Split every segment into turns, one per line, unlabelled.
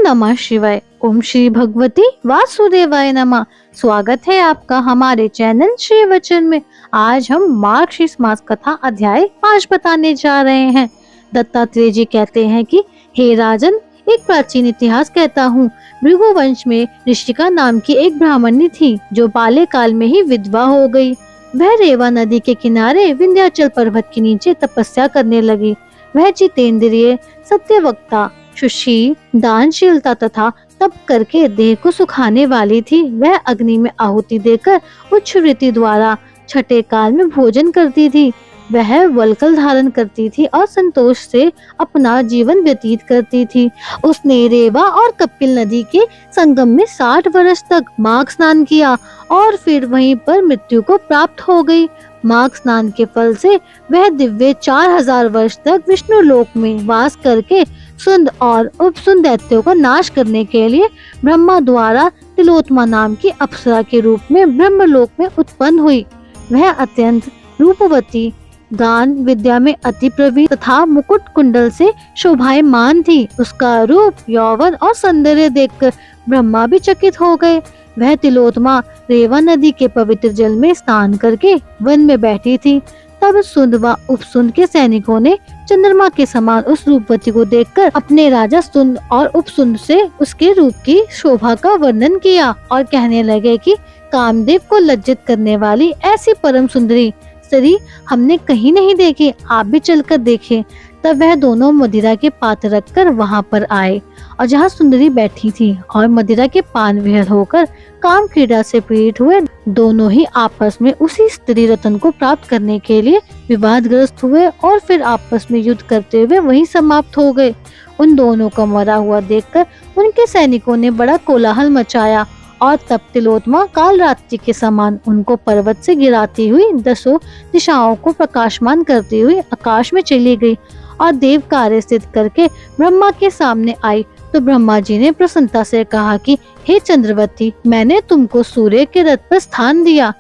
नमः शिवाय। ओम श्री भगवती वासुदेवाय नमः। स्वागत है आपका हमारे चैनल श्री वचन में। आज हम मार्गशीर्ष मास कथा अध्याय 5 बताने जा रहे हैं। दत्तात्रेय जी कहते हैं कि हे राजन, एक प्राचीन इतिहास कहता हूँ। भृगु वंश में ऋषिका नाम की एक ब्राह्मणी थी जो बाल्यकाल में ही विधवा हो गई। वह रेवा नदी के किनारे विंध्याचल पर्वत के नीचे तपस्या करने लगी। वह जितेंद्रिय, सत्यवक्ता, सुशील, दानशीलता तथा तप करके देह को सुखाने वाली थी। वह अग्नि में आहुति देकर उच्च वृत्ति द्वारा छठे काल में भोजन करती थी। वह वल्कल धारण करती थी और संतोष से अपना जीवन व्यतीत करती थी। उसने रेवा और कपिल नदी के संगम में 60 वर्ष तक माघ स्नान किया और फिर वहीं पर मृत्यु को प्राप्त हो गई। माघ स्नान के फल से वह दिव्य 4000 वर्ष तक विष्णु लोक में वास करके सुंद और उपसुंद दैत्यों का नाश करने के लिए ब्रह्मा द्वारा तिलोत्मा नाम की अप्सरा के रूप में ब्रह्मलोक में उत्पन्न हुई। वह अत्यंत रूपवती, गान विद्या में अति प्रवीण तथा मुकुट कुंडल से शोभायमान थी। उसका रूप, यौवन और सौंदर्य देखकर ब्रह्मा भी चकित हो गए। वह तिलोत्मा रेवा नदी के पवित्र जल में स्नान करके वन में बैठी थी। तब सुंद व उपसुंद के सैनिकों ने चंद्रमा के समान उस रूपवती को देखकर अपने राजा सुंद और उपसुंद से उसके रूप की शोभा का वर्णन किया और कहने लगे कि कामदेव को लज्जित करने वाली ऐसी परम सुंदरी स्त्री हमने कहीं नहीं देखी, आप भी चलकर देखें। तब वह दोनों मदिरा के पात्र रखकर वहां पर आए और जहां सुंदरी बैठी थी और मदिरा के पान विहर होकर काम क्रीड़ा से पीड़ित हुए दोनों ही आपस में उसी स्त्री रत्न को प्राप्त करने के लिए विवादग्रस्त हुए और फिर आपस में युद्ध करते हुए वहीं समाप्त हो गए। उन दोनों को मरा हुआ देखकर उनके सैनिकों ने बड़ा कोलाहल मचाया और तब तिलोत्मा काल रात्रि के समान उनको पर्वत से गिराती हुई 10 दिशाओं को प्रकाशमान करती हुई आकाश में चली गई और देव कार्य सिद्ध करके ब्रह्मा के सामने आई। तो ब्रह्मा जी ने प्रसन्नता से कहा कि हे चंद्रवती, मैंने तुमको सूर्य के रथ पर स्थान दिया।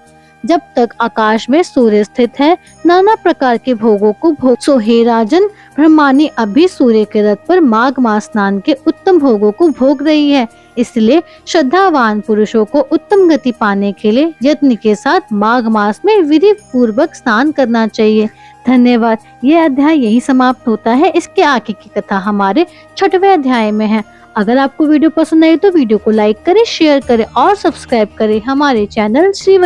जब तक आकाश में सूर्य स्थित है, नाना प्रकार के भोगों को भोग। सो हे राजन, ब्रह्मानी अभी सूर्य के रथ पर माघ मास स्नान के उत्तम भोगों को भोग रही है। इसलिए श्रद्धावान पुरुषों को उत्तम गति पाने के लिए यत्न के साथ माघ मास में विधि पूर्वक स्नान करना चाहिए। धन्यवाद। यह अध्याय यही समाप्त होता है। इसके आगे की कथा हमारे 6वें अध्याय में है। अगर आपको वीडियो पसंद आई तो वीडियो को लाइक करें, शेयर करें और सब्सक्राइब करें हमारे चैनल श्री